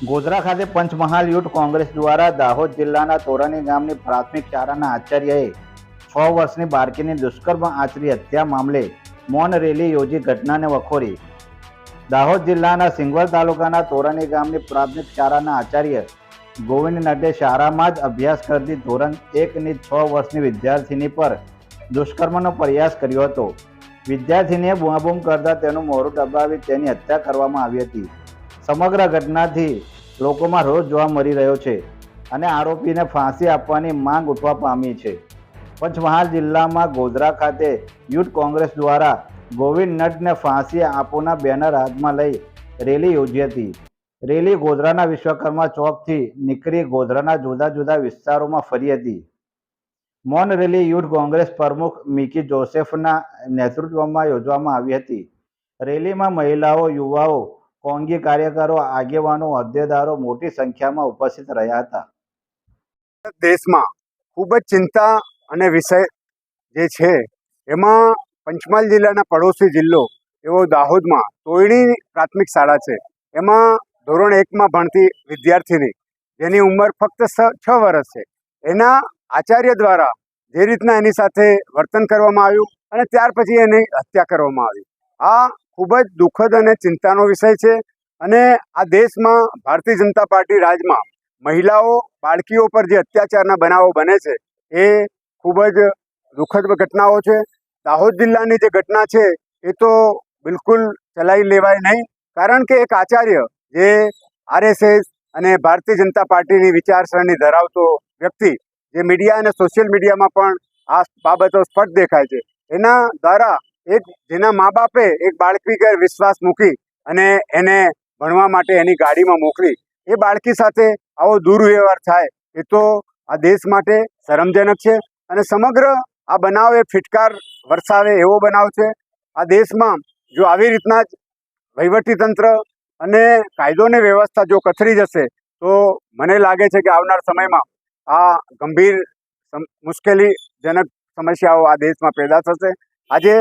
ગોધરા ખાતે પંચમહાલ યુથ કોંગ્રેસ દ્વારા દાહોદ જિલ્લાના તોરાની ગામની પ્રાથમિક શાળાના આચાર્યએ 6 વર્ષની બાળકીની દુષ્કર્મ આચરી હત્યા મામલે મૌન રેલી યોજી ઘટનાને વખોડી. દાહોદ જિલ્લાના સિંગવડ તાલુકાના તોરાની ગામની પ્રાથમિક શાળાના આચાર્ય ગોવિંદ નડે શાળામાં જ અભ્યાસ કરતી ધોરણ 1ની 6 વર્ષની વિદ્યાર્થીની પર દુષ્કર્મનો પ્રયાસ કર્યો હતો. વિદ્યાર્થીનીએ બૂમાબૂમ કરતા તેનું મોઢું દબાવી તેની હત્યા કરવામાં આવી હતી. સમગ્ર ઘટનાથી લોકોમાં રોષ જોવા મળી રહ્યો છે અને આરોપીને ફાંસી આપવાની માંગ ઉઠવા પામી છે. પંચમહાલ જિલ્લામાં ગોધરા ખાતે યુથ કોંગ્રેસ દ્વારા ગોવિંદ નટને ફાંસી આપોના બેનર હાથમાં લઈ રેલી યોજી હતી. રેલી ગોધરાના વિશ્વકર્મા ચોકથી નીકળી ગોધરાના જુદા જુદા વિસ્તારોમાં ફરી હતી. મૌન રેલી યુથ કોંગ્રેસ પ્રમુખ મિકી જોસેફના નેતૃત્વમાં યોજવામાં આવી હતી. રેલીમાં મહિલાઓ, યુવાઓ, કોંગી કાર્યકરો, આગેવાનો, હોદ્દેદારો મોટી સંખ્યામાં ઉપસ્થિત રહ્યા હતા. દેશમાં ખૂબ જ ચિંતા અને વિષય જે છે એમાં પંચમહાલ જિલ્લાના પડોશી જિલ્લો એવો દાહોદમાં તોયણી પ્રાથમિક શાળા છે. એમાં ધોરણ 1માં ભણતી વિદ્યાર્થીની જેની ઉંમર ફક્ત 6 વર્ષ છે, એના આચાર્ય દ્વારા જે રીતના એની સાથે વર્તન કરવામાં આવ્યું અને ત્યાર પછી એની હત્યા કરવામાં આવી, આ ખૂબ જ દુઃખદ અને ચિંતાનો વિષય છે. અને આ દેશમાં ભારતીય જનતા પાર્ટી રાજમાં મહિલાઓ, બાળકીઓ પર જે અત્યાચારના બનાવો બને છે એ ખૂબ જ દુઃખદ ઘટનાઓ છે. દાહોદ જિલ્લાની જે ઘટના છે એ તો બિલકુલ ચલાવી લેવાય નહીં, કારણ કે એક આચાર્ય જે RSS અને ભારતીય જનતા પાર્ટીની વિચારસરણી ધરાવતો વ્યક્તિ, જે મીડિયા અને સોશિયલ મીડિયામાં પણ આ બાબતો સ્પષ્ટ દેખાય છે, એના દ્વારા જેના મા બાપે એક બાળકી પર વિશ્વાસ મૂકી અને એને ભણવા માટે એની ગાડીમાં મોકલી, એ બાળકી સાથે આવો દુર્વ્યવહાર થાય એ તો આ દેશ માટે શરમજનક છે. અને સમગ્ર આ બનાવ એ ફિટકાર વરસાવે એવો બનાવ છે. આ દેશમાં જો આવી રીતના જ વહીવટીતંત્ર અને કાયદો અને વ્યવસ્થા જો કથળી જશે તો મને લાગે છે કે આવનાર સમયમાં આ ગંભીર મુશ્કેલીજનક સમસ્યાઓ આ દેશમાં પેદા થશે. આજે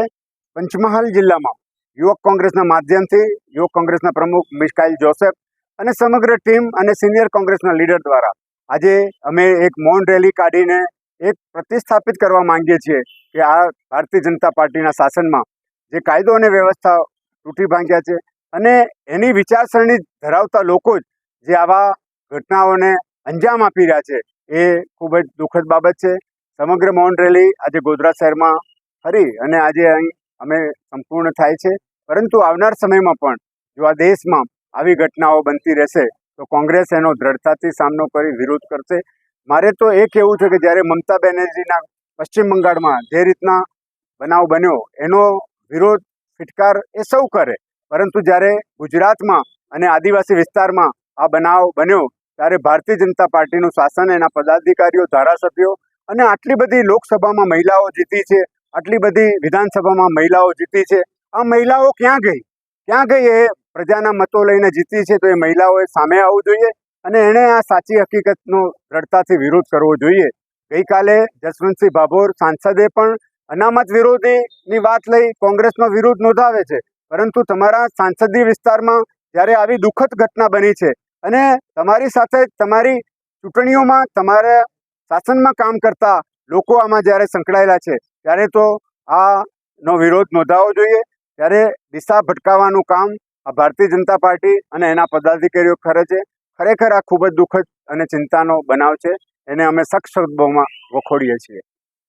પંચમહાલ જિલ્લામાં યુવક કોંગ્રેસના માધ્યમથી યુવક કોંગ્રેસના પ્રમુખ મિકાઈલ જોસેફ અને સમગ્ર ટીમ અને સિનિયર કોંગ્રેસના લીડર દ્વારા આજે અમે એક મૌન રેલી કાઢીને એક પ્રતિસ્થાપિત કરવા માંગીએ છીએ કે આ ભારતીય જનતા પાર્ટીના શાસનમાં જે કાયદો અને વ્યવસ્થા તૂટી ભાંગ્યા છે અને એની વિચારસરણી ધરાવતા લોકો જ જે આવા ઘટનાઓને અંજામ આપી રહ્યા છે એ ખૂબ જ દુઃખદ બાબત છે. સમગ્ર મૌન રેલી આજે ગોધરા શહેરમાં ફરી અને આજે અહીં અમે સંપૂર્ણ થાય છે. પરંતુ આવનાર સમયમાં પણ જો આ દેશમાં આવી ઘટનાઓ બનતી રહેશે તો કોંગ્રેસ એનો દ્રઢતાથી સામનો કરી વિરોધ કરશે. મારે તો એ કહેવું છે કે જ્યારે મમતા બેનર્જીના પશ્ચિમ બંગાળમાં જે રીતના બનાવ બન્યો એનો વિરોધ ફિટકાર એ સૌ કરે, પરંતુ જ્યારે ગુજરાતમાં અને આદિવાસી વિસ્તારમાં આ બનાવ બન્યો ત્યારે ભારતીય જનતા પાર્ટીનું શાસન, એના પદાધિકારીઓ, ધારાસભ્યો અને આટલી બધી લોકસભામાં મહિલાઓ જીતી છે, આટલી બધી વિધાનસભામાં મહિલાઓ જીતી છે, આ મહિલાઓ ક્યાં ગઈ? એ પ્રજાના મતો લઈને જીતી છે તો એ મહિલાઓએ સામે આવવું જોઈએ અને એણે આ સાચી હકીકતનો દ્રઢતાથી વિરોધ કરવો જોઈએ. ગઈકાલે જસવંતસિંહ ભાભોર સાંસદે પણ અનામત વિરોધીની વાત લઈ કોંગ્રેસનો વિરોધ નોંધાવે છે, પરંતુ તમારા સાંસદીય વિસ્તારમાં જ્યારે આવી દુઃખદ ઘટના બની છે અને તમારી સાથે તમારી ચૂંટણીઓમાં તમારા શાસનમાં કામ કરતા લોકો આમાં જ્યારે સંકળાયેલા છે ત્યારે તો આનો વિરોધ નોંધાવવો જોઈએ. ત્યારે દિશા ભટકાવવાનું કામ આ ભારતીય જનતા પાર્ટી અને એના પદાધિકારીઓ કરે છે. ખરેખર આ ખૂબ જ દુઃખદ અને ચિંતાનો બનાવ છે, એને અમે સખ્ત શબ્દોમાં વખોડીએ છીએ.